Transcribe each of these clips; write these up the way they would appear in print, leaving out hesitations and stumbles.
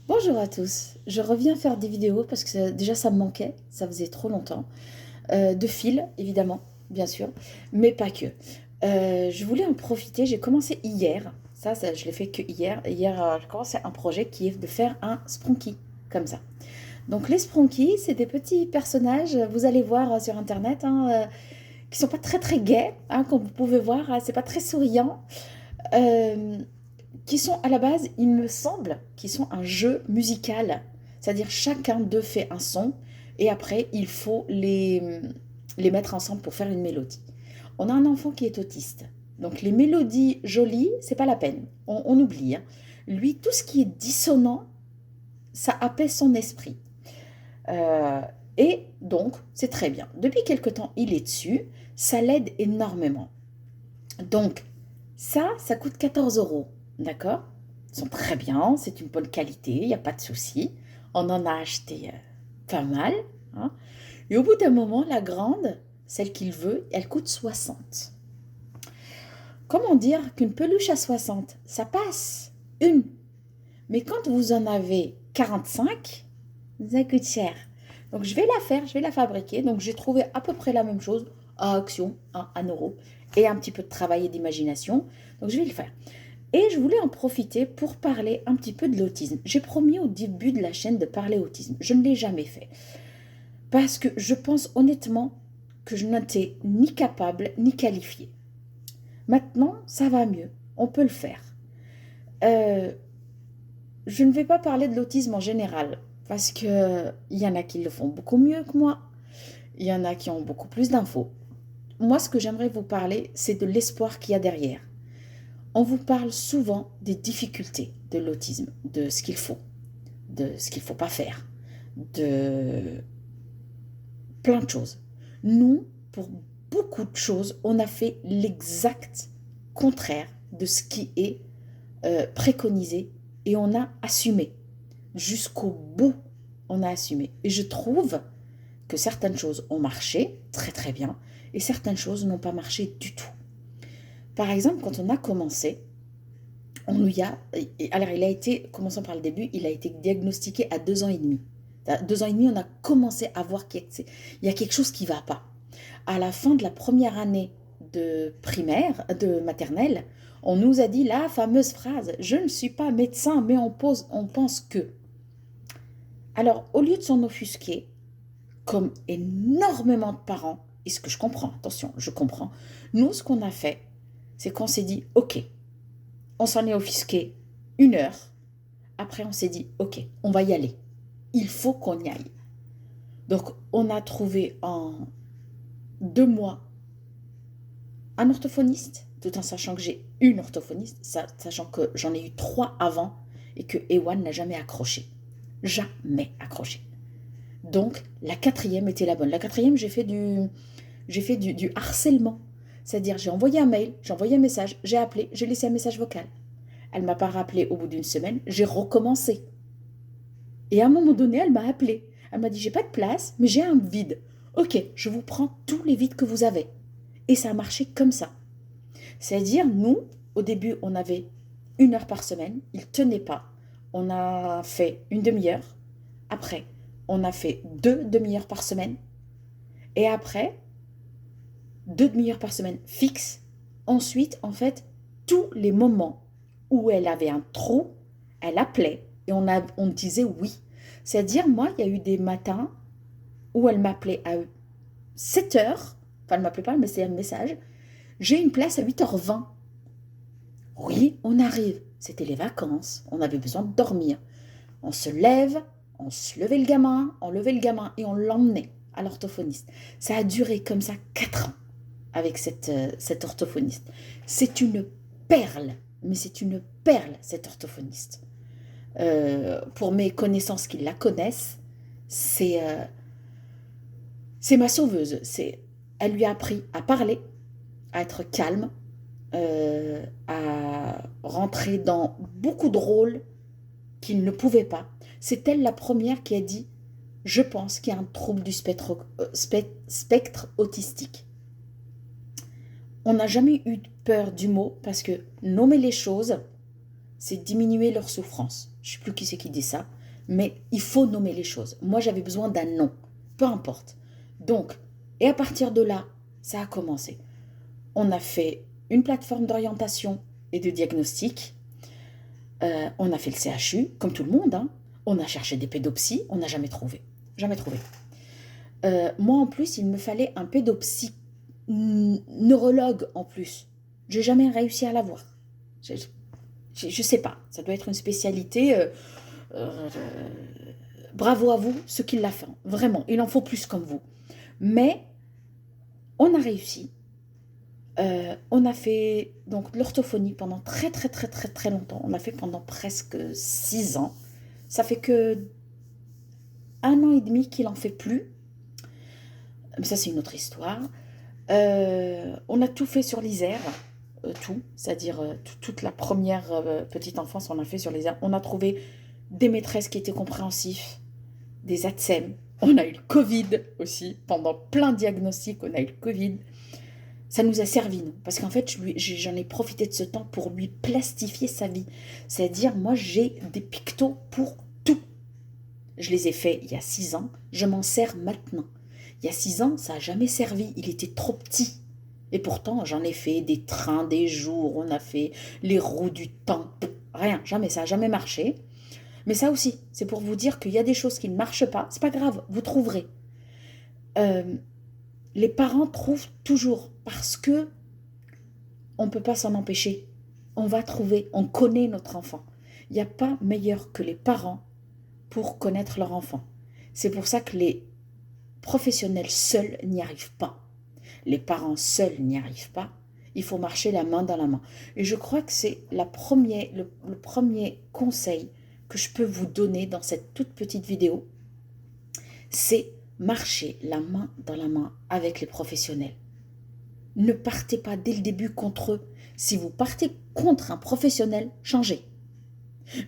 Bonjour à tous, je reviens faire des vidéos parce que déjà ça me manquait, ça faisait trop longtemps. De fil, évidemment, bien sûr, mais pas que. Je voulais en profiter, j'ai commencé hier, ça je l'ai fait que hier. Hier, j'ai commencé un projet qui est de faire un Spronky, comme ça. Donc les Spronky, c'est des petits personnages, vous allez voir sur internet, qui sont pas très très gais, comme vous pouvez voir, c'est pas très souriant. Euh, qui sont à la base, il me semble, qui sont un jeu musical. C'est-à-dire chacun d'eux fait un son et après il faut les mettre ensemble pour faire une mélodie. On a un enfant qui est autiste. Donc les mélodies jolies, c'est pas la peine. On oublie, hein. Lui, tout ce qui est dissonant, ça apaise son esprit. Euh, et donc, c'est très bien. Depuis quelque temps, il est dessus. Ça l'aide énormément. Donc, ça coûte 14 euros. D'accord? Ils sont très bien, c'est une bonne qualité, il n'y a pas de souci. On en a acheté pas mal, hein. Et au bout d'un moment, la grande, celle qu'il veut, elle coûte 60. Comment dire qu'une peluche à 60, ça passe une. Mais quand vous en avez 45, ça coûte cher. Donc je vais la faire, je vais la fabriquer. Donc j'ai trouvé à peu près la même chose à Action, à 1 euro. Et un petit peu de travail et d'imagination. Donc je vais le faire. Et je voulais en profiter pour parler un petit peu de l'autisme. J'ai promis au début de la chaîne de parler autisme. Je ne l'ai jamais fait. Parce que je pense honnêtement que je n'étais ni capable ni qualifiée. Maintenant, ça va mieux. On peut le faire. Euh, je ne vais pas parler de l'autisme en général. Parce que il y en a qui le font beaucoup mieux que moi. Il y en a qui ont beaucoup plus d'infos. Moi, ce que j'aimerais vous parler, c'est de l'espoir qu'il y a derrière. On vous parle souvent des difficultés de l'autisme, de ce qu'il faut, de ce qu'il ne faut pas faire, de plein de choses. Nous, pour beaucoup de choses, on a fait l'exact contraire de ce qui est préconisé et on a assumé. Jusqu'au bout, on a assumé. Et je trouve que certaines choses ont marché très très bien et certaines choses n'ont pas marché du tout. Par exemple, quand on a commencé, on lui a. Alors, il a été, commençons par le début, il a été diagnostiqué à 2 ans et demi. À 2 ans et demi, on a commencé à voir qu'il y a quelque chose qui ne va pas. À la fin de la première année de primaire, de maternelle, on nous a dit la fameuse phrase: je ne suis pas médecin, mais on pense que. Alors, au lieu de s'en offusquer, comme énormément de parents, et ce que je comprends, attention, je comprends, nous, ce qu'on a fait, c'est qu'on s'est dit ok, on s'en est offusqué 1 heure. Après, on s'est dit, ok, on va y aller. Il faut qu'on y aille. Donc, on a trouvé en 2 mois un orthophoniste, tout en sachant que j'ai une orthophoniste, sachant que j'en ai eu 3 avant et que Ewan n'a jamais accroché. Jamais accroché. Donc, la quatrième était la bonne. La quatrième, j'ai fait du harcèlement. C'est-à-dire, j'ai envoyé un mail, j'ai envoyé un message, j'ai appelé, j'ai laissé un message vocal. Elle ne m'a pas rappelé au bout d'une semaine, j'ai recommencé. Et à un moment donné, elle m'a appelé. Elle m'a dit, j'ai pas de place, mais j'ai un vide. Ok, je vous prends tous les vides que vous avez. Et ça a marché comme ça. C'est-à-dire, nous, au début, on avait 1 heure par semaine. Il ne tenait pas. On a fait une demi-heure. Après, on a fait 2 demi-heures par semaine. Et après, 2 demi-heures par semaine fixes. Ensuite, en fait, tous les moments où elle avait un trou, elle appelait et on disait oui. C'est-à-dire, moi, il y a eu des matins où elle m'appelait à 7 heures. Enfin, elle ne m'appelait pas, elle me laissait un message. J'ai une place à 8h20. Oui, on arrive. C'était les vacances. On avait besoin de dormir. On se lève, on se levait le gamin, on levait le gamin et on l'emmenait à l'orthophoniste. Ça a duré comme ça 4 ans avec cette orthophoniste. C'est une perle, mais c'est une perle, cette orthophoniste. Pour mes connaissances qui la connaissent, c'est ma sauveuse. Elle lui a appris à parler, à être calme, à rentrer dans beaucoup de rôles qu'il ne pouvait pas. C'est elle la première qui a dit: je pense qu'il y a un trouble du spectre autistique. On n'a jamais eu peur du mot parce que nommer les choses, c'est diminuer leur souffrance. Je ne sais plus qui c'est qui dit ça, mais il faut nommer les choses. Moi, j'avais besoin d'un nom, peu importe. Donc, et à partir de là, ça a commencé. On a fait une plateforme d'orientation et de diagnostic. On a fait le CHU, comme tout le monde. Hein. On a cherché des pédopsies, on n'a jamais trouvé. Jamais trouvé. Moi, en plus, il me fallait un pédopsie neurologue en plus. J'ai jamais réussi à l'avoir. Je sais pas. Ça doit être une spécialité. Euh, bravo à vous, ceux qui l'a fait. Vraiment, il en faut plus comme vous. Mais on a réussi. On a fait donc l'orthophonie pendant très très très très très longtemps. On a fait pendant presque 6 ans. Ça fait que 1 an et demi qu'il en fait plus. Mais ça c'est une autre histoire. On a tout fait sur l'Isère, tout, c'est-à-dire toute la première petite enfance on a fait sur l'Isère. On a trouvé des maîtresses qui étaient compréhensifs, des ATSEM. On a eu le Covid aussi, pendant plein de diagnostics, on a eu le Covid. Ça nous a servi, nous, parce qu'en fait, j'en ai profité de ce temps pour lui plastifier sa vie. C'est-à-dire, moi, j'ai des pictos pour tout. Je les ai faits il y a 6 ans, je m'en sers maintenant. Il y a 6 ans, ça n'a jamais servi, il était trop petit. Et pourtant, j'en ai fait des trains, des jours, on a fait les roues du temps, rien, jamais, ça n'a jamais marché. Mais ça aussi, c'est pour vous dire qu'il y a des choses qui ne marchent pas, c'est pas grave, vous trouverez. Les parents trouvent toujours, parce que on ne peut pas s'en empêcher. On va trouver, on connaît notre enfant. Il n'y a pas meilleur que les parents pour connaître leur enfant. C'est pour ça que les professionnels seuls n'y arrivent pas. Les parents seuls n'y arrivent pas. Il faut marcher la main dans la main. Et je crois que c'est le premier conseil que je peux vous donner dans cette toute petite vidéo. C'est marcher la main dans la main avec les professionnels. Ne partez pas dès le début contre eux. Si vous partez contre un professionnel, changez.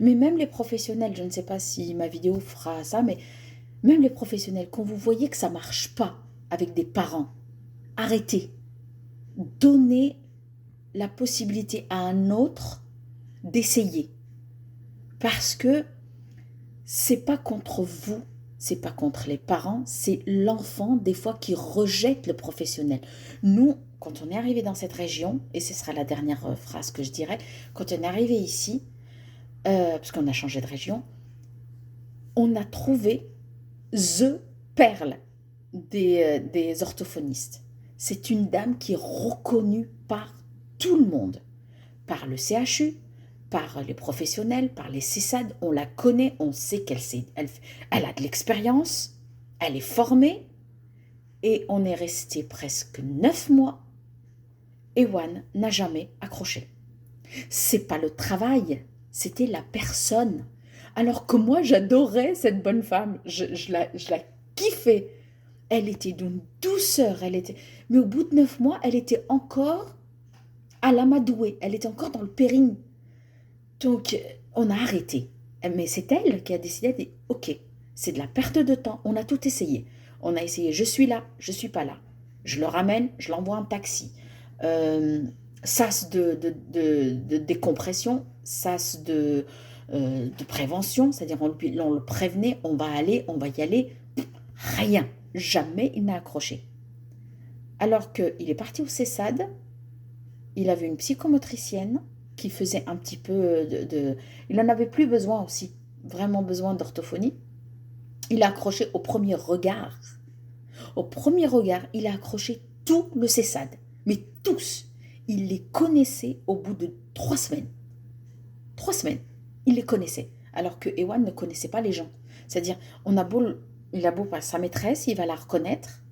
Mais même les professionnels, je ne sais pas si ma vidéo fera ça, mais même les professionnels, quand vous voyez que ça ne marche pas avec des parents, arrêtez. Donnez la possibilité à un autre d'essayer. Parce que c'est pas contre vous, c'est pas contre les parents, c'est l'enfant des fois qui rejette le professionnel. Nous, quand on est arrivé dans cette région, et ce sera la dernière phrase que je dirais, quand on est arrivé ici, parce qu'on a changé de région, on a trouvé the perle des orthophonistes. C'est une dame qui est reconnue par tout le monde, par le CHU, par les professionnels, par les CESAD. On la connaît, on sait elle a de l'expérience, elle est formée, et on est resté presque 9 mois. Ewan n'a jamais accroché. C'est pas le travail, c'était la personne. Alors que moi, j'adorais cette bonne femme, je la kiffais. Elle était d'une douceur, mais au bout de 9 mois, elle était encore à l'amadouée, elle était encore dans le périne. Donc, on a arrêté. Mais c'est elle qui a décidé de dire, ok, c'est de la perte de temps, on a tout essayé. On a essayé, je suis là, je suis pas là. Je le ramène, je l'envoie en taxi. Sas de décompression, sas de prévention, c'est-à-dire on le prévenait, on va y aller. Rien, jamais il n'a accroché. Alors qu'il est parti au CESAD, il avait une psychomotricienne qui faisait un petit peu il n'en avait plus besoin aussi, vraiment besoin d'orthophonie. Il a accroché au premier regard. Au premier regard, il a accroché tout le CESAD, mais tous. Il les connaissait au bout de 3 semaines. 3 semaines, il les connaissait. Alors que Ewan ne connaissait pas les gens. C'est-à-dire, il a beau pas sa maîtresse, il va la reconnaître.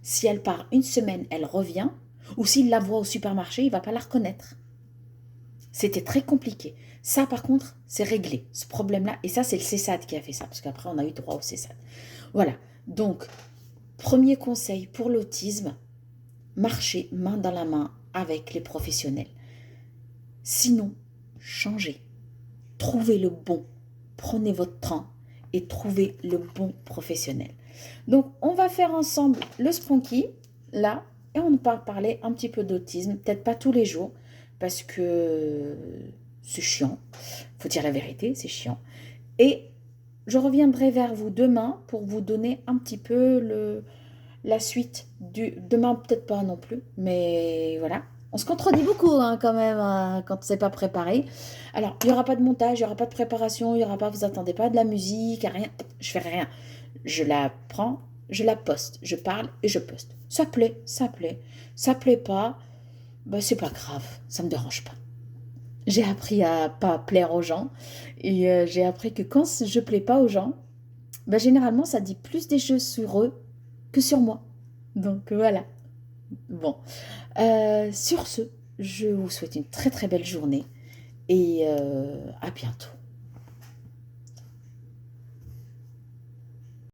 Si elle part 1 semaine, elle revient. Ou s'il la voit au supermarché, il ne va pas la reconnaître. C'était très compliqué. Ça, par contre, c'est réglé, ce problème-là. Et ça, c'est le CESAD qui a fait ça, parce qu'après, on a eu droit au CESAD. Voilà. Donc, premier conseil pour l'autisme, marchez main dans la main avec les professionnels. Sinon, changez. Trouvez le bon. Prenez votre temps et trouvez le bon professionnel. Donc, on va faire ensemble le Spronky, là, et on va parler un petit peu d'autisme, peut-être pas tous les jours, parce que c'est chiant. Faut dire la vérité, c'est chiant. Et je reviendrai vers vous demain pour vous donner un petit peu la suite du... Demain, peut-être pas non plus, mais voilà. On se contredit beaucoup hein, quand même quand c'est pas préparé. Alors, il n'y aura pas de montage, il n'y aura pas de préparation, il n'y aura pas, vous attendez pas de la musique, rien. Je fais rien. Je la prends, je la poste, je parle et je poste. Ça plaît, ça plaît. Ça plaît pas, bah, c'est pas grave, ça me dérange pas. J'ai appris à pas plaire aux gens et j'ai appris que quand je plais pas aux gens, bah, généralement ça dit plus des choses sur eux que sur moi. Donc voilà. Bon, sur ce, je vous souhaite une très très belle journée et à bientôt.